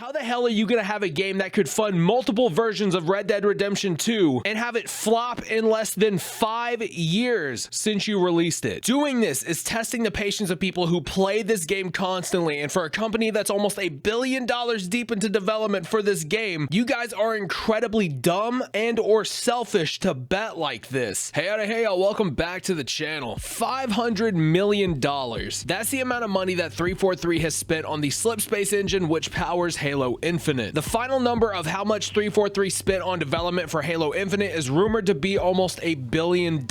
How the hell are you gonna have a game that could fund multiple versions of Red Dead Redemption 2 and have it flop in less than 5 years since you released it? Doing this is testing the patience of people who play this game constantly, and for a company that's almost $1 billion deep into development for this game, you guys are incredibly dumb and or selfish to bet like this. Hey y'all, welcome back to the channel. $500 million. That's the amount of money that 343 has spent on the Slipspace engine, which powers Halo Infinite. The final number of how much 343 spent on development for Halo Infinite is rumored to be almost $1 billion.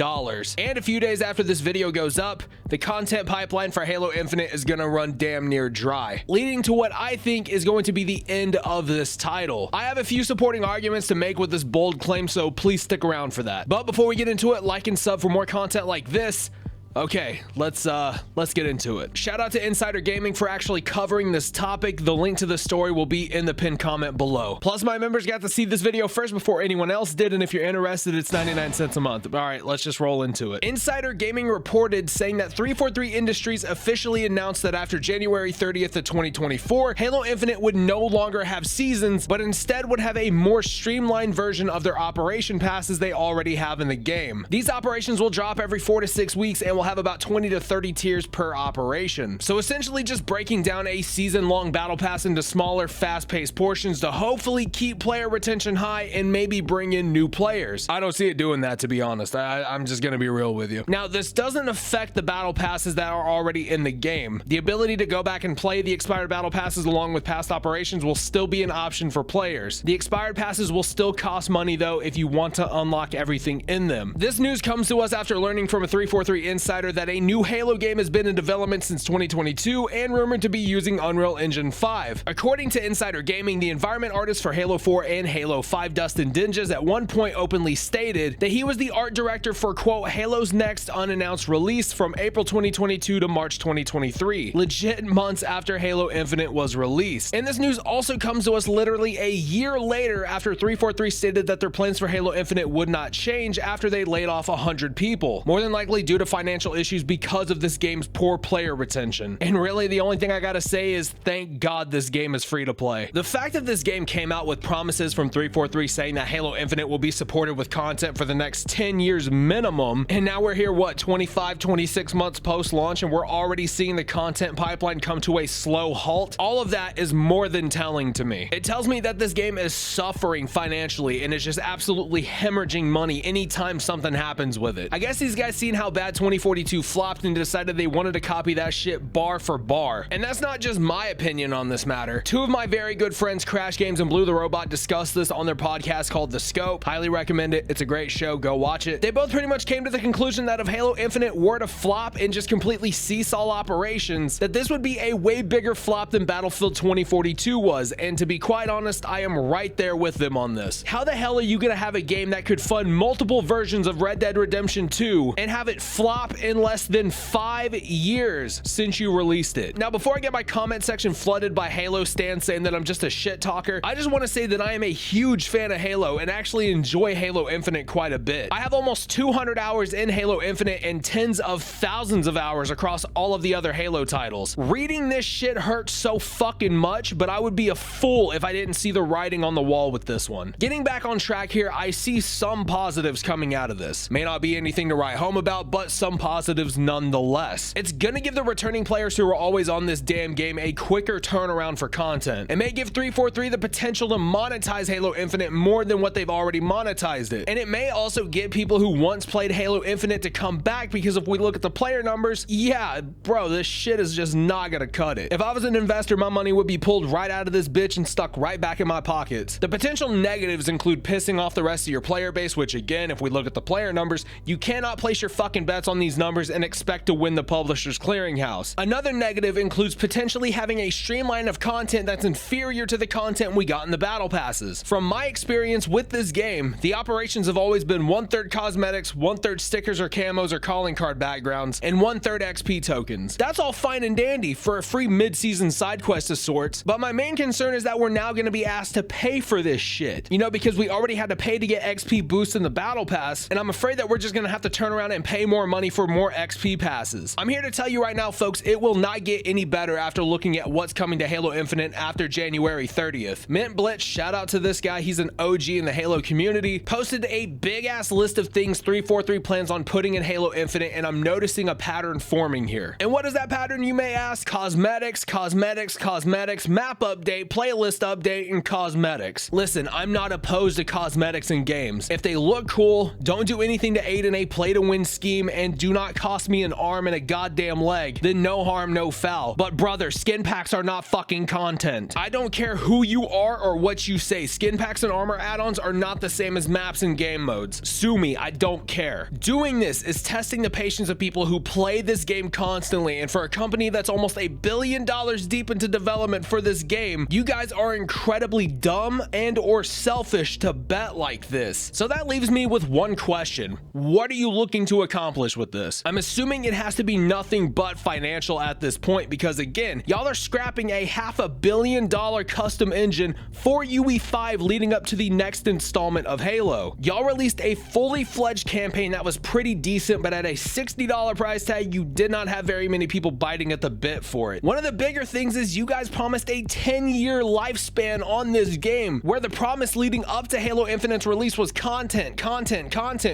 And a few days after this video goes up, the content pipeline for Halo Infinite is gonna run damn near dry, leading to what I think is going to be the end of this title. I have a few supporting arguments to make with this bold claim, so please stick around for that. But before we get into it, like and sub for more content like this. Okay, let's get into it. Shout out to Insider Gaming for actually covering this topic. The link to the story will be in the pinned comment below. Plus, my members got to see this video first before anyone else did, and if you're interested, it's 99 cents a month. All right, let's just roll into it. Insider Gaming reported saying that 343 Industries officially announced that after January 30th of 2024, Halo Infinite would no longer have seasons, but instead would have a more streamlined version of their operation passes they already have in the game. These operations will drop every 4 to 6 weeks and will have about 20 to 30 tiers per operation. So essentially just breaking down a season-long battle pass into smaller, fast-paced portions to hopefully keep player retention high and maybe bring in new players. I don't see it doing that, to be honest. I'm just gonna be real with you. Now, this doesn't affect the battle passes that are already in the game. The ability to go back and play the expired battle passes along with past operations will still be an option for players. The expired passes will still cost money though if you want to unlock everything in them. This news comes to us after learning from a 343 insider that a new Halo game has been in development since 2022 and rumored to be using Unreal Engine 5. According to Insider Gaming, the environment artist for Halo 4 and Halo 5, Dustin Dinges, at one point openly stated that he was the art director for, quote, Halo's next unannounced release from April 2022 to March 2023, legit months after Halo Infinite was released. And this news also comes to us literally a year later after 343 stated that their plans for Halo Infinite would not change after they laid off 100 people, more than likely due to financial issues because of this game's poor player retention. And really, the only thing I gotta say is thank God this game is free to play. The fact that this game came out with promises from 343 saying that Halo Infinite will be supported with content for the next 10 years minimum, and now we're here, what, 25, 26 months post-launch, and we're already seeing the content pipeline come to a slow halt. All of that is more than telling to me. It tells me that this game is suffering financially and is just absolutely hemorrhaging money anytime something happens with it. I guess these guys seen how bad 2042 flopped and decided they wanted to copy that shit bar for bar. And that's not just my opinion on this matter. Two of my very good friends, Crash Games and Blue the Robot, discussed this on their podcast called The Scope. Highly recommend it. It's a great show. Go watch it. They both pretty much came to the conclusion that if Halo Infinite were to flop and just completely cease all operations, that this would be a way bigger flop than Battlefield 2042 was. And to be quite honest, I am right there with them on this. How the hell are you gonna have a game that could fund multiple versions of Red Dead Redemption 2 and have it flop in less than 5 years since you released it? Now, before I get my comment section flooded by Halo stands saying that I'm just a shit talker, I just want to say that I am a huge fan of Halo and actually enjoy Halo Infinite quite a bit. I have almost 200 hours in Halo Infinite and tens of thousands of hours across all of the other Halo titles. Reading this shit hurts so fucking much, but I would be a fool if I didn't see the writing on the wall with this one. Getting back on track here, I see some positives coming out of this. May not be anything to write home about, but some positives nonetheless. It's gonna give the returning players who are always on this damn game a quicker turnaround for content. It may give 343 the potential to monetize Halo Infinite more than what they've already monetized it. And it may also get people who once played Halo Infinite to come back, because if we look at the player numbers, yeah, bro, this shit is just not gonna cut it. If I was an investor, my money would be pulled right out of this bitch and stuck right back in my pockets. The potential negatives include pissing off the rest of your player base, which again, if we look at the player numbers, you cannot place your fucking bets on these numbers and expect to win the publisher's clearinghouse. Another negative includes potentially having a streamline of content that's inferior to the content we got in the battle passes. From my experience with this game, the operations have always been 1/3 cosmetics, 1/3 stickers or camos or calling card backgrounds, and 1/3 XP tokens. That's all fine and dandy for a free mid-season side quest of sorts, but my main concern is that we're now going to be asked to pay for this shit. You know, because we already had to pay to get XP boosts in the battle pass, and I'm afraid that we're just going to have to turn around and pay more money for for more XP passes. I'm here to tell you right now, folks, it will not get any better after looking at what's coming to Halo Infinite after January 30th. Mint Blitz, shout out to this guy, he's an OG in the Halo community, posted a big ass list of things 343 plans on putting in Halo Infinite, and I'm noticing a pattern forming here. And what is that pattern, you may ask? Cosmetics, cosmetics, cosmetics, map update, playlist update, and cosmetics. Listen, I'm not opposed to cosmetics in games. If they look cool, don't do anything to aid in a play to win scheme, and do not cost me an arm and a goddamn leg, then no harm, no foul. But brother, skin packs are not fucking content. I don't care who you are or what you say. Skin packs and armor add-ons are not the same as maps and game modes. Sue me, I don't care. Doing this is testing the patience of people who play this game constantly, and for a company that's almost $1 billion deep into development for this game, you guys are incredibly dumb and or selfish to bet like this. So that leaves me with one question. What are you looking to accomplish with this? I'm assuming it has to be nothing but financial at this point, because again, y'all are scrapping a $500 million custom engine for UE5 leading up to the next installment of Halo. Y'all released a fully fledged campaign that was pretty decent, but at a $60 price tag, you did not have very many people biting at the bit for it. One of the bigger things is you guys promised a 10-year lifespan on this game, where the promise leading up to Halo Infinite's release was content,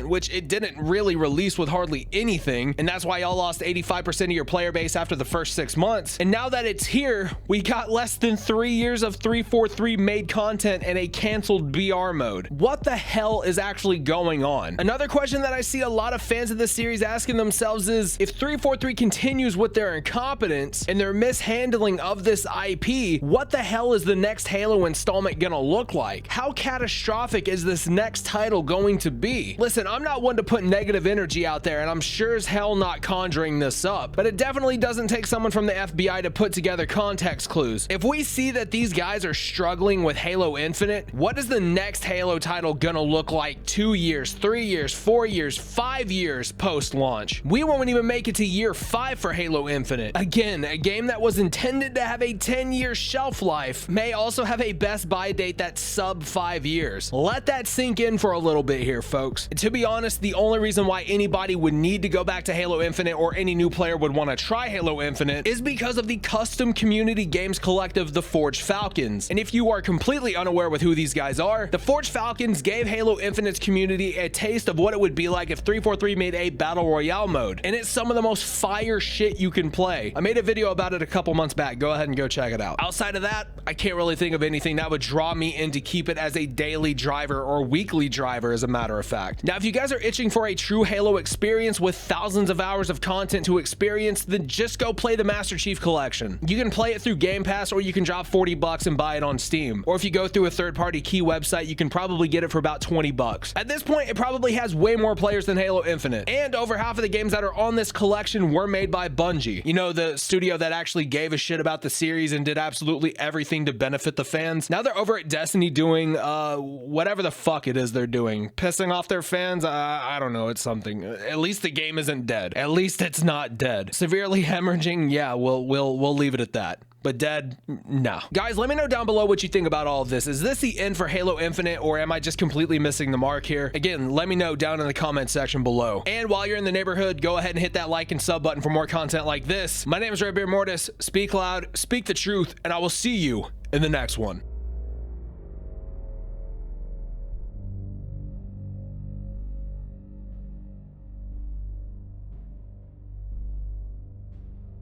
which it didn't really release with hardly anything, and that's why y'all lost 85% of your player base after the first 6 months. And now that it's here, we got less than 3 years of 343 made content and a canceled BR mode. What the hell is actually going on? Another question that I see a lot of fans of this series asking themselves is, if 343 continues with their incompetence and their mishandling of this IP, what the hell is the next Halo installment gonna look like? How catastrophic is this next title going to be? Listen, I'm not one to put negative energy out there, and I'm sure as hell not conjuring this up, but it definitely doesn't take someone from the FBI to put together context clues. If we see that these guys are struggling with Halo Infinite, what is the next Halo title gonna look like 2 years, 3 years, 4 years, 5 years post-launch? We won't even make it to year 5 for Halo Infinite. Again, a game that was intended to have a 10-year shelf life may also have a best buy date that's sub 5 years. Let that sink in for a little bit here, folks. To be honest, the only reason why anybody would need to go back to Halo Infinite, or any new player would want to try Halo Infinite, is because of the custom community games collective, the Forged Falcons. And if you are completely unaware with who these guys are, the Forged Falcons gave Halo Infinite's community a taste of what it would be like if 343 made a battle royale mode, and it's some of the most fire shit you can play. I made a video about it a couple months back. Go ahead and go check it out. Outside of that, I can't really think of anything that would draw me in to keep it as a daily driver or weekly driver, as a matter of fact. Now, if you guys are itching for a true Halo experience with thousands of hours of content to experience, then just go play the Master Chief Collection. You can play it through Game Pass, or you can drop $40 and buy it on Steam. Or if you go through a third-party key website, you can probably get it for about $20. At this point, it probably has way more players than Halo Infinite. And over half of the games that are on this collection were made by Bungie. You know, the studio that actually gave a shit about the series and did absolutely everything to benefit the fans. Now they're over at Destiny doing whatever the fuck it is they're doing. Pissing off their fans? I don't know, it's something. At least the game isn't dead. At least it's not dead. Severely hemorrhaging? Yeah, we'll leave it at that. But dead? No. Guys, let me know down below what you think about all of this. Is this the end for Halo Infinite, or am I just completely missing the mark here? Again, let me know down in the comment section below. And while you're in the neighborhood, go ahead and hit that like and sub button for more content like this. My name is Redbeard Mortis. Speak loud, speak the truth, and I will see you in the next one.